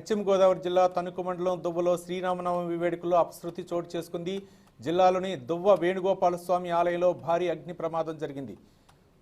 పశ్చిమ గోదావరి జిల్లా తణుకు మండలం దువ్వలో శ్రీరామనవమి వేడుకల్లో అపశృతి చోటు చేసుకుంది. జిల్లాలోని దువ్వ వేణుగోపాల స్వామి ఆలయంలో భారీ అగ్ని ప్రమాదం జరిగింది.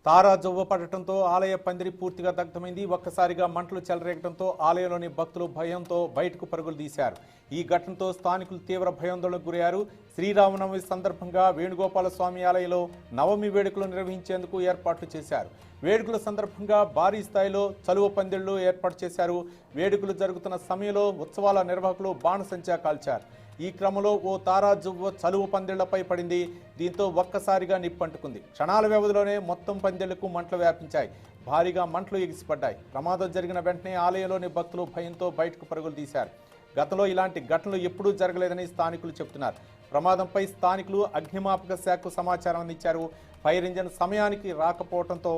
తారా జువ్వ పడటంతో ఆలయ పందిరి పూర్తిగా దగ్ధమైంది. ఒక్కసారిగా మంటలు చెలరేగడంతో ఆలయంలోని భక్తులు భయంతో బయటకు పరుగులు తీశారు. ఈ ఘటనతో స్థానికులు తీవ్ర భయాందోళనకు గురయ్యారు. శ్రీరామనవమి సందర్భంగా వేణుగోపాల స్వామి ఆలయంలో నవమి వేడుకలు నిర్వహించేందుకు ఏర్పాట్లు చేశారు. వేడుకల సందర్భంగా భారీ స్థాయిలో చలువ పందిళ్లు ఏర్పాటు చేశారు. వేడుకలు జరుగుతున్న సమయంలో ఉత్సవాల నిర్వాహకులు బాణసంచా కాల్చారు. ఈ క్రమంలో ఓ తారా జువ్వ చలువ పందిళ్లపై పడింది. దీంతో ఒక్కసారిగా నిప్పంటుకుంది. క్షణాల వ్యవధిలోనే మొత్తం పందిళ్లకు మంటలు వ్యాపించాయి. భారీగా మంటలు ఎగిసిపడ్డాయి. ప్రమాదం జరిగిన వెంటనే ఆలయంలోని భక్తులు భయంతో బయటకు పరుగులు తీశారు. గతంలో ఇలాంటి ఘటనలు ఎప్పుడూ జరగలేదని స్థానికులు చెబుతున్నారు. ప్రమాదంపై స్థానికులు అగ్నిమాపక శాఖకు సమాచారం అందించారు. ఫైర్ ఇంజన్ సమయానికి రాకపోవడంతో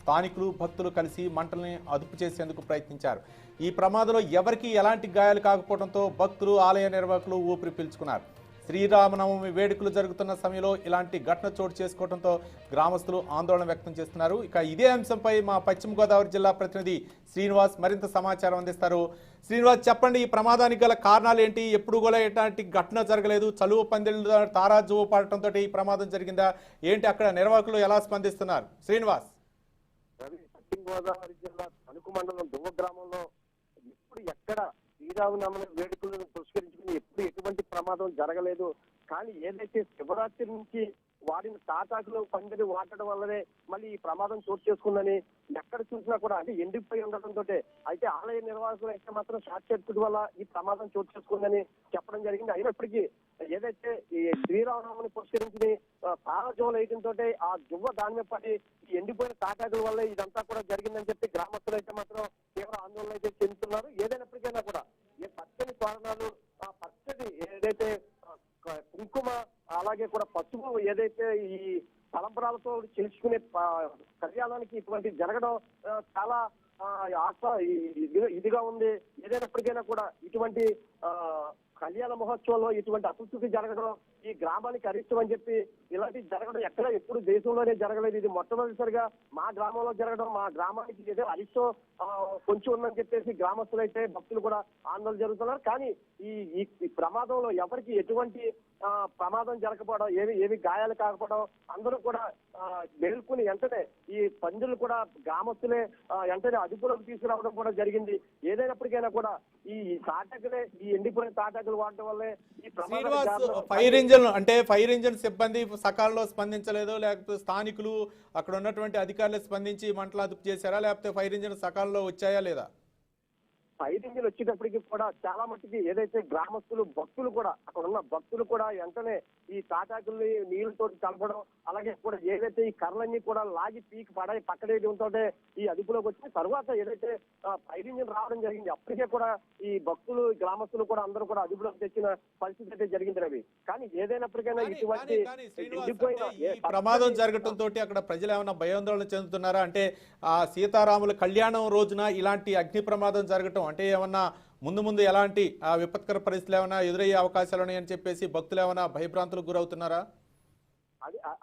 స్థానికులు భక్తులు కలిసి మంటల్ని అదుపు చేసేందుకు ప్రయత్నించారు. ఈ ప్రమాదంలో ఎవరికీ ఎలాంటి గాయాలు కాకపోవడంతో భక్తులు ఆలయ నిర్వాహకులు ఊపిరి పీల్చుకున్నారు. శ్రీరామనవమి వేడుకలు జరుగుతున్న సమయంలో ఇలాంటి ఘటన చోటు చేసుకోవడంతో గ్రామస్తులు ఆందోళన వ్యక్తం చేస్తున్నారు. ఇక ఇదే అంశంపై మా పశ్చిమ గోదావరి జిల్లా ప్రతినిధి శ్రీనివాస్ మరింత సమాచారం అందిస్తారు. శ్రీనివాస్, చెప్పండి, ఈ ప్రమాదానికి గల కారణాలు ఏంటి? ఎప్పుడు కూడా ఎలాంటి ఘటన జరగలేదు. చలువ పందిళ్ళు తారా జువ్వ పడటంతో ఈ ప్రమాదం జరిగిందా ఏంటి? అక్కడ నిర్వాహకులు ఎలా స్పందిస్తున్నారు? శ్రీనివాస్. పశ్చిమ గోదావరి జిల్లా తణుకు మండలం దువ్వ గ్రామంలో ఎప్పుడు ఎక్కడ శ్రీరామనవమి వేడుకలను పురస్కరించుకుని ఎప్పుడు ఎటువంటి ప్రమాదం జరగలేదు. కానీ ఏదైతే శివరాత్రి నుంచి వాడిన తాటాకులు పందిరి వాడటం వల్లనే మళ్ళీ ఈ ప్రమాదం చోటు చేసుకుందని ఎక్కడ చూసినా కూడా అంటే ఎండిపోయి ఉండటంతో అయితే ఆలయ నిర్వాహకులు అయితే మాత్రం షార్ట్ సర్క్యూట్ వల్ల ఈ ప్రమాదం చోటు చేసుకుందని చెప్పడం జరిగింది. అయినప్పటికీ ఏదైతే ఈ శ్రీరామనవమిని పురస్కరించి తారాజువ్వలు వేయడంతో ఆ జువ్వ దాని మీద పడి ఎండిపోయిన తాటాకుల వల్ల ఇదంతా కూడా జరిగిందని చెప్పి గ్రామస్తులు అయితే మాత్రం తీవ్ర ఆందోళన అయితే చెందుతున్నారు. ఏదైనప్పటికైనా కూడా ఏ పచ్చని కారణాలు ఆ పచ్చడి ఏదైతే కుంకుమ అలాగే కూడా పసుపు ఏదైతే ఈ తలంబరాలతో చేసుకునే కళ్యాణానికి ఇటువంటి జరగడం చాలా ఆశ ఇదిగా ఉంది. ఏదైనప్పటికైనా కూడా ఇటువంటి కళ్యాణ మహోత్సవంలో ఇటువంటి అసంతృప్తి జరగడం ఈ గ్రామానికి అరిష్టం అని చెప్పి ఇలాంటి జరగడం ఎక్కడ ఎప్పుడు దేశంలోనే జరగలేదు. ఇది మొట్టమొదటిసారిగా మా గ్రామంలో జరగడం, మా గ్రామానికి ఏదో అరిష్టం కొంచెం ఉందని చెప్పేసి గ్రామస్తులు అయితే భక్తులు కూడా ఆందోళన జరుగుతున్నారు. కానీ ఈ ప్రమాదంలో ఎవరికి ఎటువంటి ప్రమాదం జరగకపోవడం, ఏవి గాయాలు కాకపోవడం, అందరూ కూడా మేల్కొని వెంటనే ఈ పందులు కూడా గ్రామస్తులే వెంటనే అదుపులోకి తీసుకురావడం కూడా జరిగింది. ఏదైనప్పటికైనా కూడా ఈ తాటాకులే ఈ ఎండిపోయిన తాటాకులు వాడటం వల్లే ఈ ప్రమాదం. ఫైర్ ఇంజన్ సిబ్బంది సకాలంలో స్పందించలేదు, లేకపోతే స్థానికులు అక్కడ ఉన్నటువంటి అధికారులు స్పందించి మంటలు అదుపు చేశారా, లేకపోతే ఫైర్ ఇంజన్ సకాలంలో వచ్చాయా లేదా? ఫైర్ ఇంజిన్ వచ్చేటప్పటికి కూడా చాలా మట్టుకి ఏదైతే గ్రామస్తులు భక్తులు కూడా అక్కడ ఉన్న భక్తులు కూడా వెంటనే ఈ తాటాకుల్ని నీళ్లతో కలపడం, అలాగే కూడా ఏదైతే ఈ కర్రలన్నీ కూడా లాగి పీకి పక్కడేయడంతో ఈ అదుపులోకి వచ్చి తర్వాత ఏదైతే ఫైర్ ఇంజిన్ రావడం జరిగింది. అప్పటికే కూడా ఈ భక్తులు గ్రామస్తులు కూడా అందరూ కూడా అదుపులోకి తెచ్చిన పరిస్థితి అయితే జరిగింది రవి. కానీ ఏదైనప్పటికైనా ఇటువంటి ప్రమాదం జరగడంతో అక్కడ ప్రజలు ఏమైనా భయాందోళన చెందుతున్నారా? అంటే ఆ సీతారాముల కళ్యాణం రోజున ఇలాంటి అగ్ని ప్రమాదం జరగటం అంటే ఏమన్నా ముందు ఎలాంటి విపత్కర పరిస్థితులు ఏమైనా ఎదురయ్యే అవకాశాలు ఉన్నాయని చెప్పేసి భక్తులు ఏమైనా భయభ్రాంతులకు గురవుతున్నారా?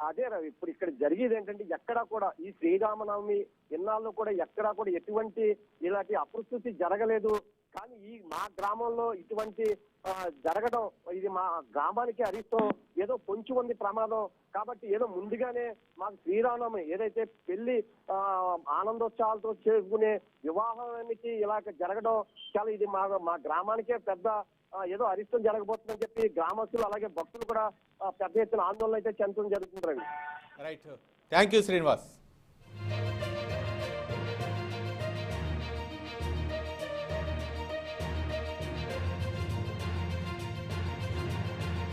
అదే రవి, ఇప్పుడు ఇక్కడ జరిగేది ఏంటంటే ఎక్కడా కూడా ఈ శ్రీరామనవమి ఇన్నాళ్ళు కూడా ఎక్కడా కూడా ఎటువంటి ఇలాంటి అపరిస్థితి జరగలేదు. కానీ ఈ మా గ్రామంలో ఇటువంటి జరగడం ఇది మా గ్రామానికి అరిష్టం. ఏదో కొంచెం ఉంది ప్రమాదం కాబట్టి ఏదో ముందుగానే మాకు శ్రీరామనవమి ఏదైతే పెళ్లి ఆనందోత్సవాలతో చేసుకునే వివాహానికి ఇలాగ జరగడం చాలా ఇది మా గ్రామానికే పెద్ద ఏదో అరిష్టం జరగబోతుందని చెప్పి గ్రామస్తులు అలాగే భక్తులు కూడా పెద్ద ఎత్తున ఆందోళన అయితే చెందడం జరుగుతుంది Ravi. Right, thank you Srinivas.